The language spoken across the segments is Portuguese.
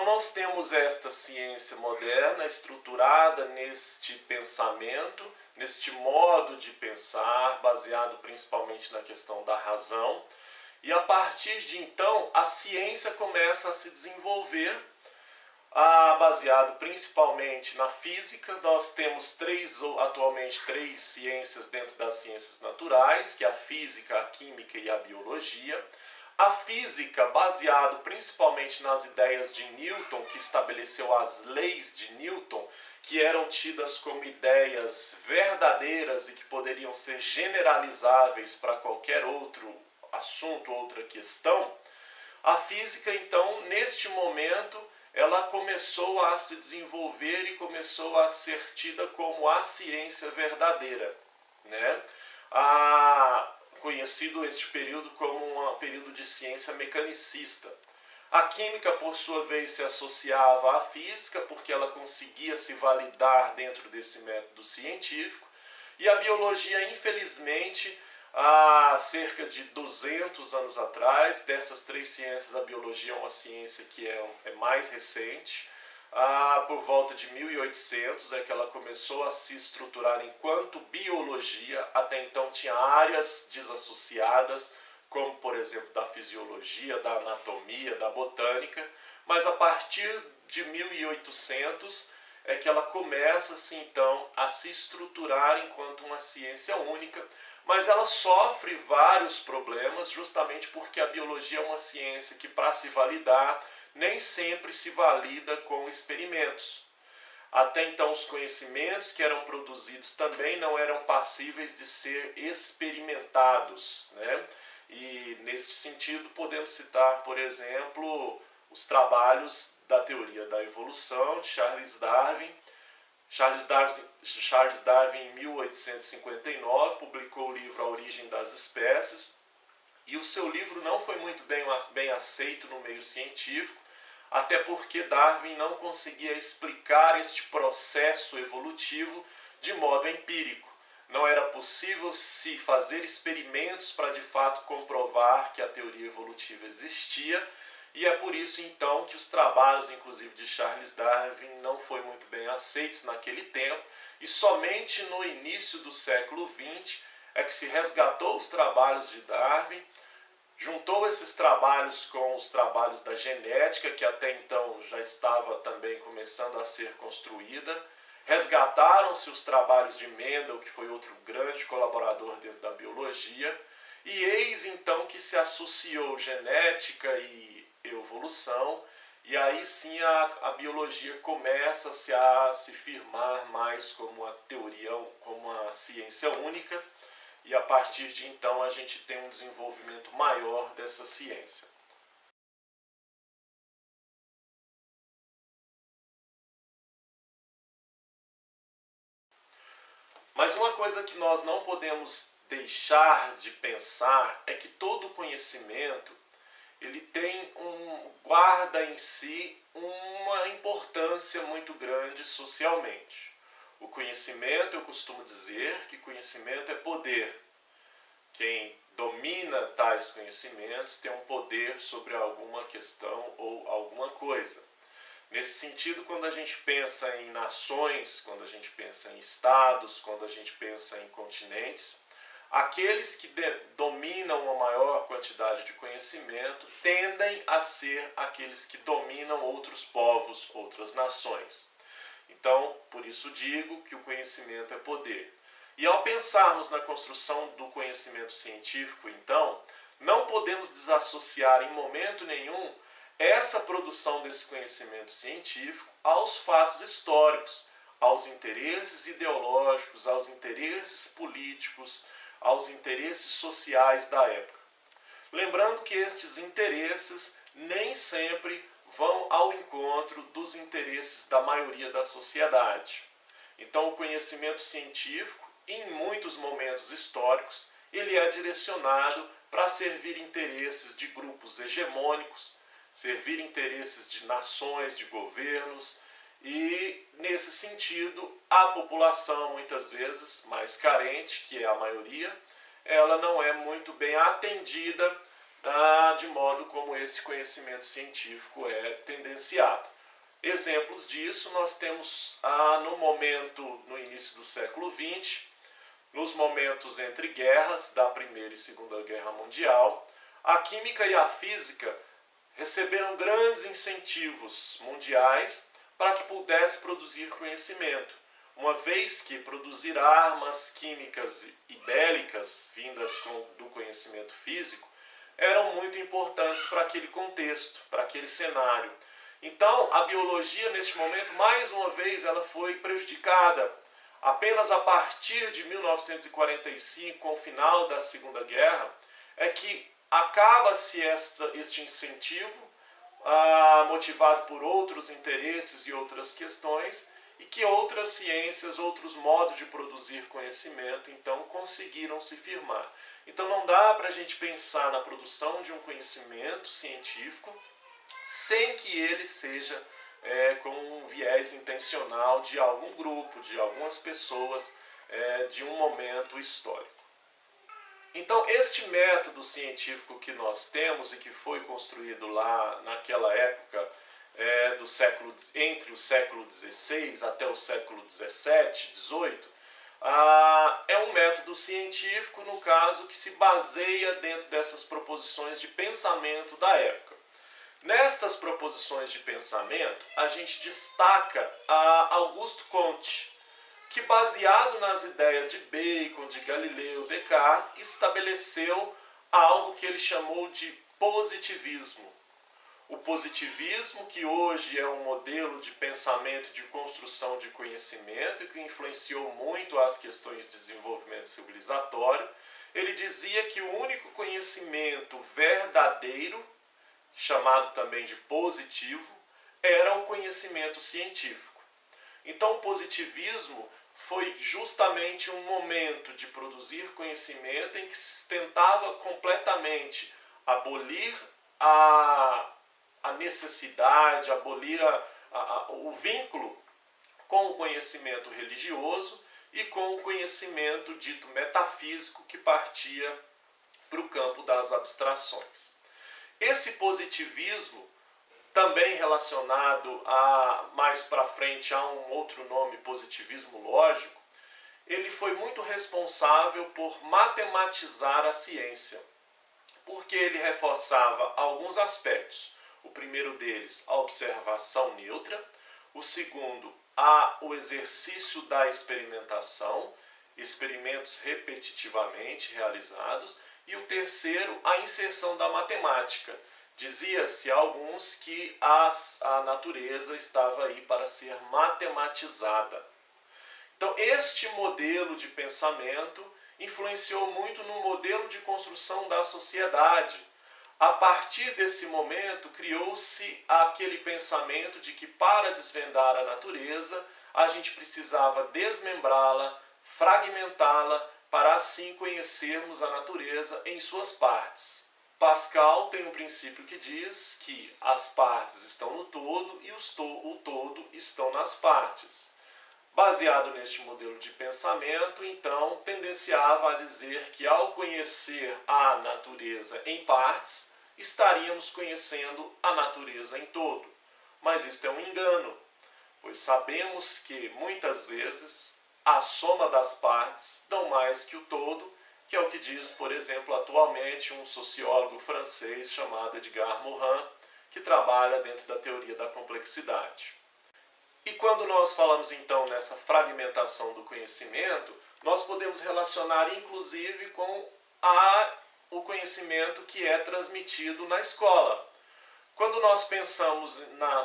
nós temos esta ciência moderna estruturada neste pensamento, neste modo de pensar, baseado principalmente na questão da razão. E a partir de então, a ciência começa a se desenvolver, baseado principalmente na física. Nós temos atualmente três ciências dentro das ciências naturais, que é a física, a química e a biologia. A física, baseado principalmente nas ideias de Newton, que estabeleceu as leis de Newton, que eram tidas como ideias verdadeiras e que poderiam ser generalizáveis para qualquer outro assunto, outra questão. A física, então, neste momento, ela começou a se desenvolver e começou a ser tida como a ciência verdadeira, né? Conhecido este período como um período de ciência mecanicista. A química, por sua vez, se associava à física, porque ela conseguia se validar dentro desse método científico. E a biologia, infelizmente, há cerca de 200 anos atrás, dessas três ciências, a biologia é uma ciência que é mais recente. Por volta de 1800 é que ela começou a se estruturar enquanto biologia. Até então tinha áreas desassociadas, como por exemplo da fisiologia, da anatomia, da botânica, mas a partir de 1800 é que ela começa então a se estruturar enquanto uma ciência única, mas ela sofre vários problemas justamente porque a biologia é uma ciência que, para se validar, nem sempre se valida com experimentos. Até então, os conhecimentos que eram produzidos também não eram passíveis de ser experimentados, né? E, neste sentido, podemos citar, por exemplo, os trabalhos da teoria da evolução de Charles Darwin. Charles Darwin, em 1859, publicou o livro A Origem das Espécies, e o seu livro não foi muito bem aceito no meio científico, até porque Darwin não conseguia explicar este processo evolutivo de modo empírico. Não era possível se fazer experimentos para de fato comprovar que a teoria evolutiva existia, e é por isso então que os trabalhos, inclusive de Charles Darwin, não foram muito bem aceitos naquele tempo, e somente no início do século XX é que se resgatou os trabalhos de Darwin, juntou esses trabalhos com os trabalhos da genética, que até então já estava também começando a ser construída. Resgataram-se os trabalhos de Mendel, que foi outro grande colaborador dentro da biologia, e eis então que se associou genética e evolução, e aí sim a biologia começa a se firmar mais como uma teoria, como uma ciência única, e a partir de então a gente tem um desenvolvimento maior dessa ciência. Mas uma coisa que nós não podemos deixar de pensar é que todo conhecimento ele guarda em si uma importância muito grande socialmente. O conhecimento, eu costumo dizer que conhecimento é poder. Quem domina tais conhecimentos tem um poder sobre alguma questão ou alguma coisa. Nesse sentido, quando a gente pensa em nações, quando a gente pensa em estados, quando a gente pensa em continentes, aqueles que dominam uma maior quantidade de conhecimento tendem a ser aqueles que dominam outros povos, outras nações. Então, por isso digo que o conhecimento é poder. E ao pensarmos na construção do conhecimento científico, então, não podemos desassociar em momento nenhum essa produção desse conhecimento científico aos fatos históricos, aos interesses ideológicos, aos interesses políticos, aos interesses sociais da época. Lembrando que estes interesses nem sempre vão ao encontro dos interesses da maioria da sociedade. Então, o conhecimento científico, em muitos momentos históricos, ele é direcionado para servir interesses de grupos hegemônicos, servir interesses de nações, de governos, e, nesse sentido, a população, muitas vezes mais carente, que é a maioria, ela não é muito bem atendida de modo como esse conhecimento científico é tendenciado. Exemplos disso nós temos no início do século XX, nos momentos entre guerras, da Primeira e Segunda Guerra Mundial, a química e a física receberam grandes incentivos mundiais para que pudesse produzir conhecimento, uma vez que produzir armas químicas e bélicas vindas do conhecimento físico eram muito importantes para aquele contexto, para aquele cenário. Então, a biologia, neste momento, mais uma vez, ela foi prejudicada. Apenas a partir de 1945, com o final da Segunda Guerra, é que acaba-se este incentivo, motivado por outros interesses e outras questões, e que outras ciências, outros modos de produzir conhecimento, então, conseguiram se firmar. Então, não dá para a gente pensar na produção de um conhecimento científico sem que ele seja com um viés intencional de algum grupo, de algumas pessoas, de um momento histórico. Então, este método científico que nós temos e que foi construído lá naquela época, entre o século XVI até o século XVII, XVIII, é um método científico, no caso, que se baseia dentro dessas proposições de pensamento da época. Nestas proposições de pensamento, a gente destaca Auguste Comte, que, baseado nas ideias de Bacon, de Galileu, Descartes, estabeleceu algo que ele chamou de positivismo. O positivismo, que hoje é um modelo de pensamento de construção de conhecimento e que influenciou muito as questões de desenvolvimento civilizatório, ele dizia que o único conhecimento verdadeiro, chamado também de positivo, era o conhecimento científico. Então, o positivismo foi justamente um momento de produzir conhecimento em que se tentava completamente abolir a necessidade, abolir o vínculo com o conhecimento religioso e com o conhecimento dito metafísico que partia para o campo das abstrações. Esse positivismo, também relacionado mais para frente a um outro nome, positivismo lógico, ele foi muito responsável por matematizar a ciência, porque ele reforçava alguns aspectos. O primeiro deles, a observação neutra. O segundo, o exercício da experimentação, experimentos repetitivamente realizados. E o terceiro, a inserção da matemática. Dizia-se a alguns que a natureza estava aí para ser matematizada. Então, este modelo de pensamento influenciou muito no modelo de construção da sociedade. A partir desse momento, criou-se aquele pensamento de que, para desvendar a natureza, a gente precisava desmembrá-la, fragmentá-la, para assim conhecermos a natureza em suas partes. Pascal tem um princípio que diz que as partes estão no todo e o todo estão nas partes. Baseado neste modelo de pensamento, então, tendenciava a dizer que, ao conhecer a natureza em partes, estaríamos conhecendo a natureza em todo. Mas isto é um engano, pois sabemos que, muitas vezes, a soma das partes dão mais que o todo, que é o que diz, por exemplo, atualmente um sociólogo francês chamado Edgar Morin, que trabalha dentro da teoria da complexidade. E quando nós falamos então nessa fragmentação do conhecimento, nós podemos relacionar inclusive com o conhecimento que é transmitido na escola. Quando nós pensamos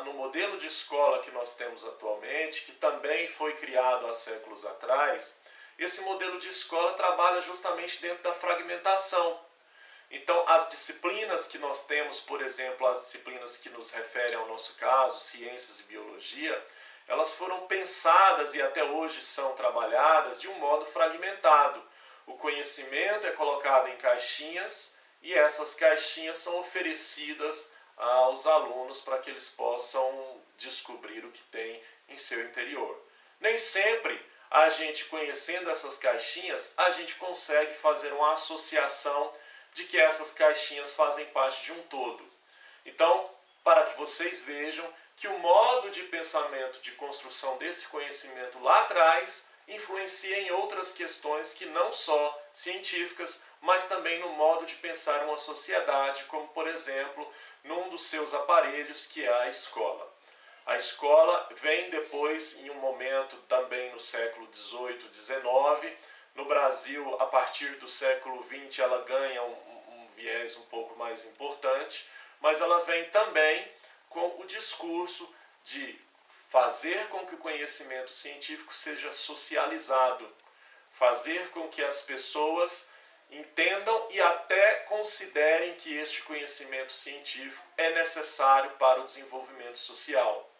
no modelo de escola que nós temos atualmente, que também foi criado há séculos atrás, esse modelo de escola trabalha justamente dentro da fragmentação. Então, as disciplinas que nós temos, por exemplo, as disciplinas que nos referem ao nosso caso, ciências e biologia, elas foram pensadas e até hoje são trabalhadas de um modo fragmentado. O conhecimento é colocado em caixinhas e essas caixinhas são oferecidas aos alunos para que eles possam descobrir o que tem em seu interior. Nem sempre a gente, conhecendo essas caixinhas, a gente consegue fazer uma associação de que essas caixinhas fazem parte de um todo. Então, para que vocês vejam que o modo de pensamento de construção desse conhecimento lá atrás influencia em outras questões que não só científicas, mas também no modo de pensar uma sociedade, como por exemplo, num dos seus aparelhos, que é a escola. A escola vem depois, em um momento também no século XVIII, XIX. No Brasil, a partir do século XX, ela ganha um viés um pouco mais importante, mas ela vem também com o discurso de fazer com que o conhecimento científico seja socializado, fazer com que as pessoas entendam e até considerem que este conhecimento científico é necessário para o desenvolvimento social.